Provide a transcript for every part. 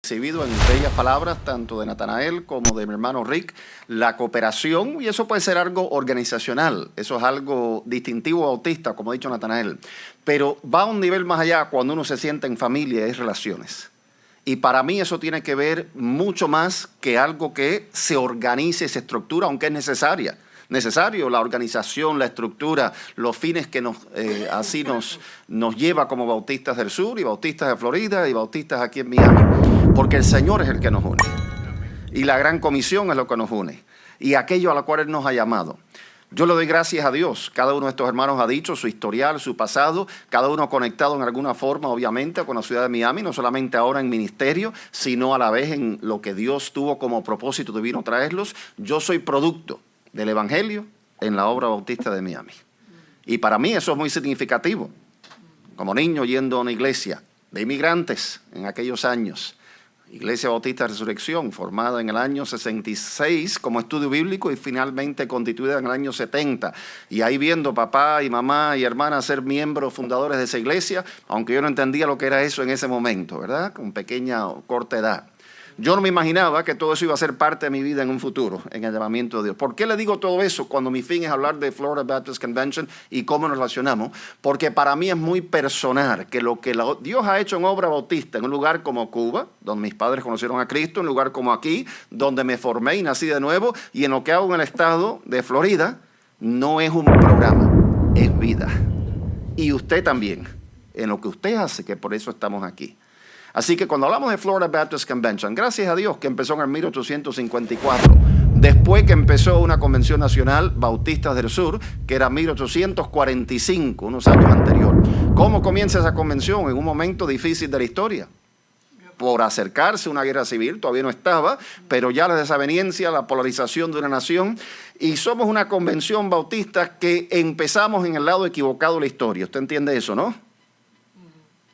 Recibido en bellas palabras tanto de Natanael como de mi hermano Rick, la cooperación, y eso puede ser algo organizacional, eso es algo distintivo bautista, como ha dicho Natanael, pero va a un nivel más allá cuando uno se sienta en familia, es relaciones. Y para mí eso tiene que ver mucho más que algo que se organice, se estructura, aunque es necesario la organización, la estructura, los fines que nos lleva como bautistas del sur y bautistas de Florida y bautistas aquí en Miami, porque el Señor es el que nos une y la gran comisión es lo que nos une y aquello a lo cual Él nos ha llamado. Yo le doy gracias a Dios. Cada uno de estos hermanos ha dicho su historial, su pasado, cada uno conectado en alguna forma, obviamente, con la ciudad de Miami, no solamente ahora en ministerio, sino a la vez en lo que Dios tuvo como propósito divino traerlos. Yo soy producto del Evangelio en la obra bautista de Miami. Y para mí eso es muy significativo. Como niño yendo a una iglesia de inmigrantes en aquellos años, Iglesia Bautista de Resurrección, formada en el año 66 como estudio bíblico y finalmente constituida en el año 70. Y ahí viendo papá y mamá y hermana ser miembros fundadores de esa iglesia, aunque yo no entendía lo que era eso en ese momento, ¿verdad? Con pequeña o corta edad. Yo no me imaginaba que todo eso iba a ser parte de mi vida en un futuro, en el llamamiento de Dios. ¿Por qué le digo todo eso cuando mi fin es hablar de Florida Baptist Convention y cómo nos relacionamos? Porque para mí es muy personal que lo que Dios ha hecho en obra bautista en un lugar como Cuba, donde mis padres conocieron a Cristo, en un lugar como aquí, donde me formé y nací de nuevo, y en lo que hago en el estado de Florida, no es un programa, es vida. Y usted también, en lo que usted hace, que por eso estamos aquí. Así que cuando hablamos de Florida Baptist Convention, gracias a Dios que empezó en el 1854, después que empezó una convención nacional Bautistas del Sur, que era 1845, unos años anterior. ¿Cómo comienza esa convención? En un momento difícil de la historia. Por acercarse a una guerra civil, todavía no estaba, pero ya la desaveniencia, la polarización de una nación, y somos una convención bautista que empezamos en el lado equivocado de la historia. ¿Usted entiende eso, no?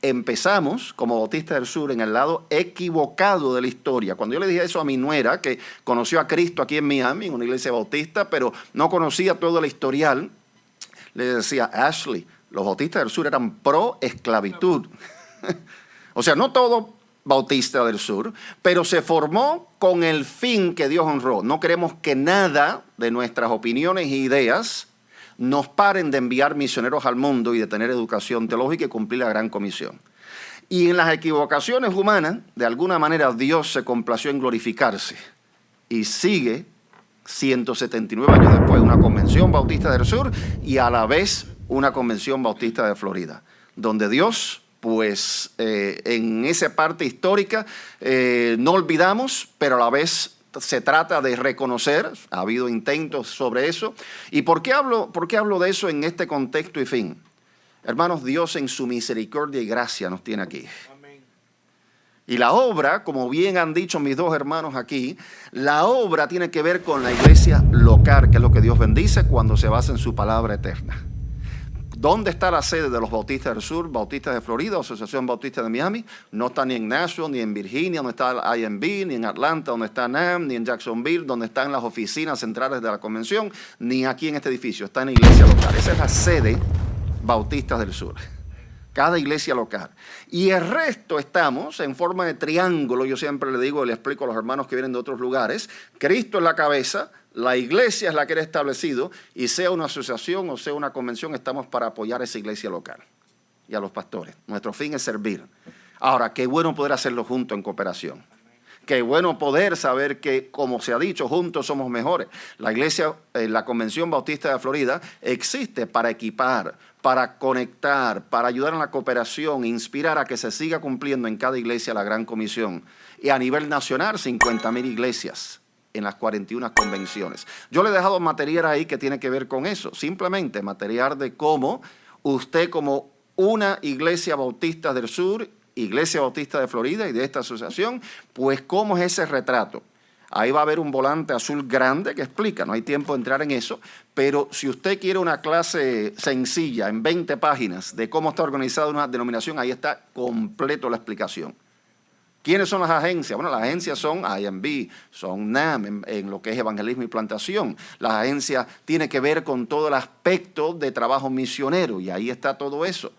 Empezamos como Bautistas del Sur en el lado equivocado de la historia. Cuando yo le dije eso a mi nuera, que conoció a Cristo aquí en Miami, en una iglesia bautista, pero no conocía todo el historial, le decía, Ashley, los Bautistas del Sur eran pro esclavitud. O sea, no todo Bautista del Sur, pero se formó con el fin que Dios honró. No queremos que nada de nuestras opiniones e ideas nos paren de enviar misioneros al mundo y de tener educación teológica y cumplir la gran comisión. Y en las equivocaciones humanas, de alguna manera Dios se complació en glorificarse y sigue 179 años después una convención bautista del sur y a la vez una convención bautista de Florida, donde Dios, pues en esa parte histórica no olvidamos, pero a la vez se trata de reconocer, ha habido intentos sobre eso. ¿Y por qué hablo de eso en este contexto y fin? Hermanos, Dios en su misericordia y gracia nos tiene aquí. Amén. Y la obra, como bien han dicho mis dos hermanos aquí, la obra tiene que ver con la iglesia local, que es lo que Dios bendice cuando se basa en su palabra eterna. ¿Dónde está la sede de los Bautistas del Sur, Bautistas de Florida, Asociación Bautista de Miami? No está ni en Nashville, ni en Virginia, donde está el IMB, ni en Atlanta, donde está NAM, ni en Jacksonville, donde están las oficinas centrales de la convención, ni aquí en este edificio, está en la iglesia local. Esa es la sede Bautistas del Sur. Cada iglesia local. Y el resto estamos en forma de triángulo, yo siempre le digo y le explico a los hermanos que vienen de otros lugares, Cristo es la cabeza, la iglesia es la que era establecido y sea una asociación o sea una convención, estamos para apoyar a esa iglesia local y a los pastores. Nuestro fin es servir. Ahora, qué bueno poder hacerlo juntos en cooperación. Qué bueno poder saber que, como se ha dicho, juntos somos mejores. La iglesia, la Convención Bautista de Florida existe para equipar, para conectar, para ayudar en la cooperación, inspirar a que se siga cumpliendo en cada iglesia la gran comisión. Y a nivel nacional, 50,000 iglesias en las 41 convenciones. Yo le he dejado material ahí que tiene que ver con eso. Simplemente material de cómo usted como una iglesia bautista del sur, Iglesia Bautista de Florida y de esta asociación, pues cómo es ese retrato. Ahí va a haber un volante azul grande que explica, no hay tiempo de entrar en eso, pero si usted quiere una clase sencilla en 20 páginas de cómo está organizada una denominación, ahí está completo la explicación. ¿Quiénes son las agencias? Bueno, las agencias son IMB, son NAM en lo que es evangelismo y plantación. Las agencias tienen que ver con todo el aspecto de trabajo misionero y ahí está todo eso.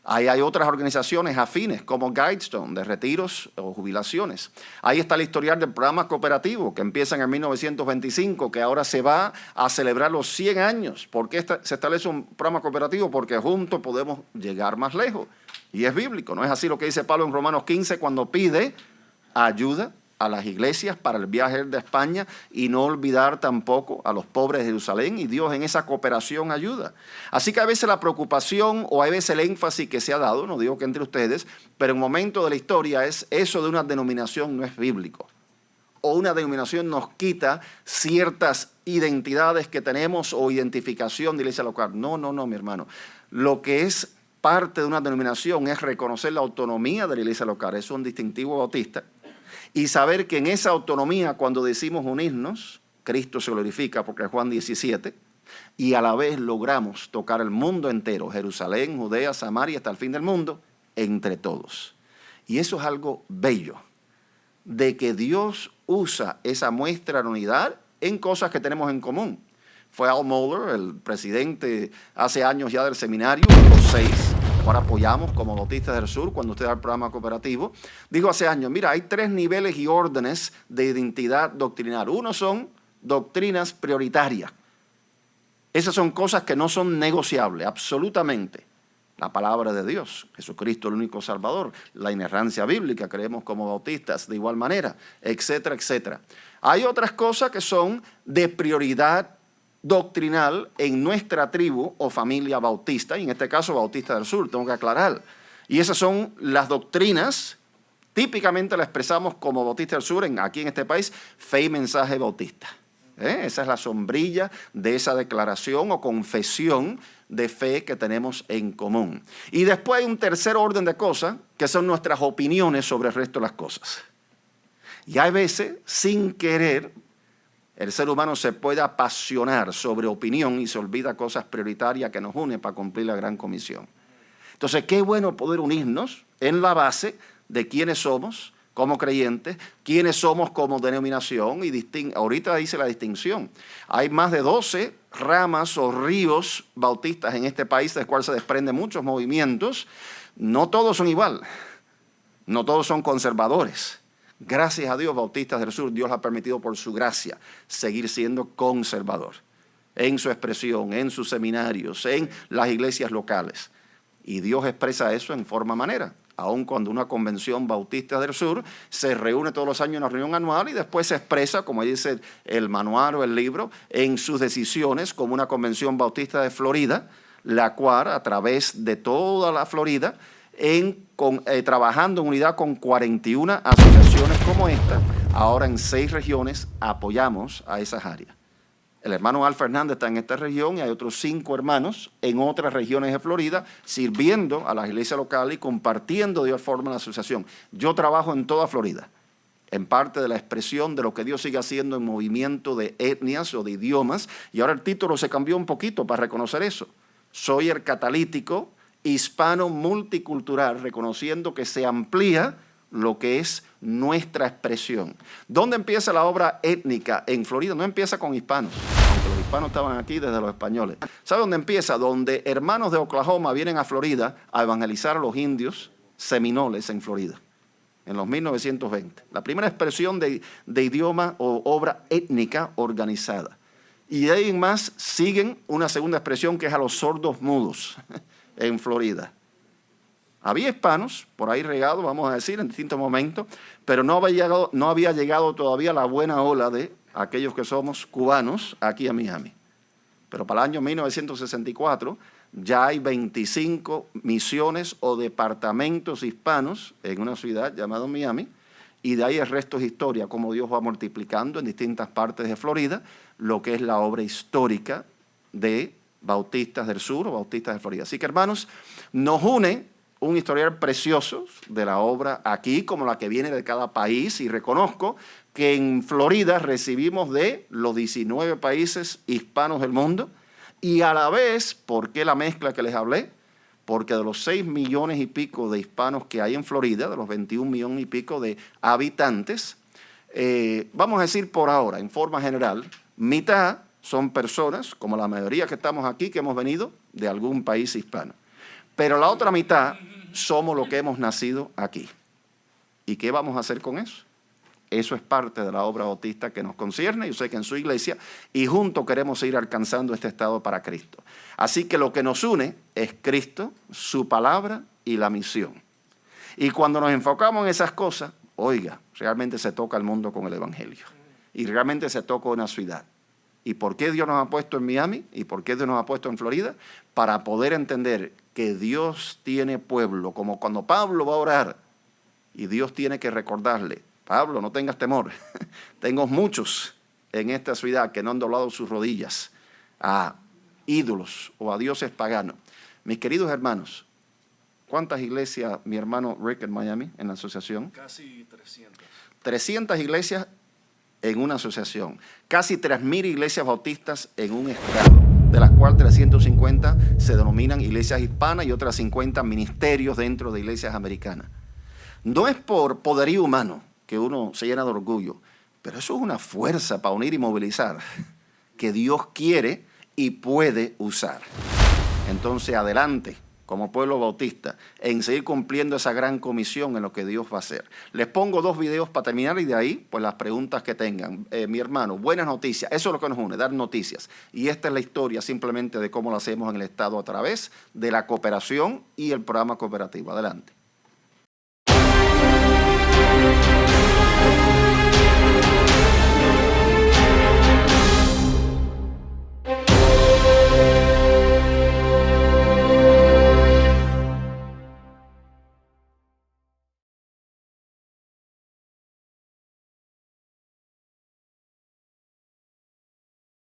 Ahí hay otras organizaciones afines como Guidestone, de retiros o jubilaciones. Ahí está el historial del programa cooperativo que empieza en el 1925, que ahora se va a celebrar los 100 años. ¿Por qué se establece un programa cooperativo? Porque juntos podemos llegar más lejos. Y es bíblico, ¿no es así lo que dice Pablo en Romanos 15 cuando pide ayuda a las iglesias para el viaje de España y no olvidar tampoco a los pobres de Jerusalén, y Dios en esa cooperación ayuda? Así que a veces la preocupación o a veces el énfasis que se ha dado, no digo que entre ustedes, pero en un momento de la historia es eso de una denominación no es bíblico. O una denominación nos quita ciertas identidades que tenemos o identificación de iglesia local. No, mi hermano. Lo que es parte de una denominación es reconocer la autonomía de la iglesia local. Eso es un distintivo bautista. Y saber que en esa autonomía, cuando decimos unirnos, Cristo se glorifica, porque es Juan 17, y a la vez logramos tocar el mundo entero, Jerusalén, Judea, Samaria, hasta el fin del mundo, entre todos. Y eso es algo bello, de que Dios usa esa muestra de unidad en cosas que tenemos en común. Fue Al Mohler, el presidente hace años ya del seminario, los 6, ahora apoyamos como Bautistas del Sur cuando usted da el programa cooperativo, dijo hace años, mira, hay 3 niveles y órdenes de identidad doctrinal. Uno son doctrinas prioritarias. Esas son cosas que no son negociables, absolutamente. La palabra de Dios, Jesucristo el único Salvador, la inerrancia bíblica, creemos como bautistas de igual manera, etcétera, etcétera. Hay otras cosas que son de prioridad doctrinal en nuestra tribu o familia bautista, y en este caso Bautista del Sur, tengo que aclarar. Y esas son las doctrinas, típicamente las expresamos como Bautista del Sur, aquí en este país, fe y mensaje bautista. Esa es la sombrilla de esa declaración o confesión de fe que tenemos en común. Y después hay un tercer orden de cosas, que son nuestras opiniones sobre el resto de las cosas. Y hay veces, sin querer, el ser humano se puede apasionar sobre opinión y se olvida cosas prioritarias que nos unen para cumplir la gran comisión. Entonces, qué bueno poder unirnos en la base de quiénes somos como creyentes, quiénes somos como denominación, y ahorita dice la distinción. Hay más de 12 ramas o ríos bautistas en este país, del cual se desprenden muchos movimientos. No todos son igual, no todos son conservadores. Gracias a Dios, Bautistas del Sur, Dios ha permitido por su gracia seguir siendo conservador en su expresión, en sus seminarios, en las iglesias locales. Y Dios expresa eso en forma manera. Aun cuando una convención Bautista del Sur se reúne todos los años en una reunión anual y después se expresa, como dice el manual o el libro, en sus decisiones como una convención Bautista de Florida, la cual a través de toda la Florida, trabajando en unidad con 41 asociaciones como esta, ahora en 6 regiones apoyamos a esas áreas. El hermano Al Fernández está en esta región y hay otros 5 hermanos en otras regiones de Florida sirviendo a las iglesias locales y compartiendo de igual forma la asociación. Yo trabajo en toda Florida, en parte de la expresión de lo que Dios sigue haciendo en movimiento de etnias o de idiomas, y ahora el título se cambió un poquito para reconocer eso. Soy el catalítico hispano multicultural, reconociendo que se amplía lo que es nuestra expresión. ¿Dónde empieza la obra étnica? En Florida no empieza con hispanos, aunque los hispanos estaban aquí desde los españoles. ¿Sabe dónde empieza? Donde hermanos de Oklahoma vienen a Florida a evangelizar a los indios seminoles en Florida, en los 1920. La primera expresión de idioma o obra étnica organizada. Y de ahí en más siguen una segunda expresión que es a los sordos mudos en Florida. Había hispanos por ahí regados, vamos a decir, en distintos momentos, pero no había llegado todavía la buena ola de aquellos que somos cubanos aquí a Miami. Pero para el año 1964 ya hay 25 misiones o departamentos hispanos en una ciudad llamada Miami, y de ahí el resto es historia, como Dios va multiplicando en distintas partes de Florida lo que es la obra histórica de Bautistas del Sur o Bautistas de Florida. Así que, hermanos, nos une un historial precioso de la obra aquí, como la que viene de cada país, y reconozco que en Florida recibimos de los 19 países hispanos del mundo, y a la vez, ¿por qué la mezcla que les hablé? Porque de los 6 millones y pico de hispanos que hay en Florida, de los 21 millones y pico de habitantes, vamos a decir por ahora, en forma general, mitad son personas, como la mayoría que estamos aquí, que hemos venido de algún país hispano. Pero la otra mitad somos lo que hemos nacido aquí. ¿Y qué vamos a hacer con eso? Eso es parte de la obra bautista que nos concierne, yo sé que en su iglesia, y juntos queremos ir alcanzando este estado para Cristo. Así que lo que nos une es Cristo, su palabra y la misión. Y cuando nos enfocamos en esas cosas, oiga, realmente se toca el mundo con el evangelio. Y realmente se toca una ciudad. ¿Y por qué Dios nos ha puesto en Miami? ¿Y por qué Dios nos ha puesto en Florida? Para poder entender que Dios tiene pueblo, como cuando Pablo va a orar y Dios tiene que recordarle, Pablo, no tengas temor, tengo muchos en esta ciudad que no han doblado sus rodillas a ídolos o a dioses paganos. Mis queridos hermanos, ¿cuántas iglesias, mi hermano Rick en Miami, en la asociación? Casi 300. 300 iglesias en una asociación, casi 3.000 iglesias bautistas en un estado, de las cuales 350 se denominan iglesias hispanas y otras 50 ministerios dentro de iglesias americanas. No es por poderío humano que uno se llena de orgullo, pero eso es una fuerza para unir y movilizar que Dios quiere y puede usar. Entonces, adelante, como pueblo bautista, en seguir cumpliendo esa gran comisión en lo que Dios va a hacer. Les pongo 2 videos para terminar y de ahí, pues las preguntas que tengan. Mi hermano, buenas noticias, eso es lo que nos une, dar noticias. Y esta es la historia simplemente de cómo lo hacemos en el Estado a través de la cooperación y el programa cooperativo. Adelante.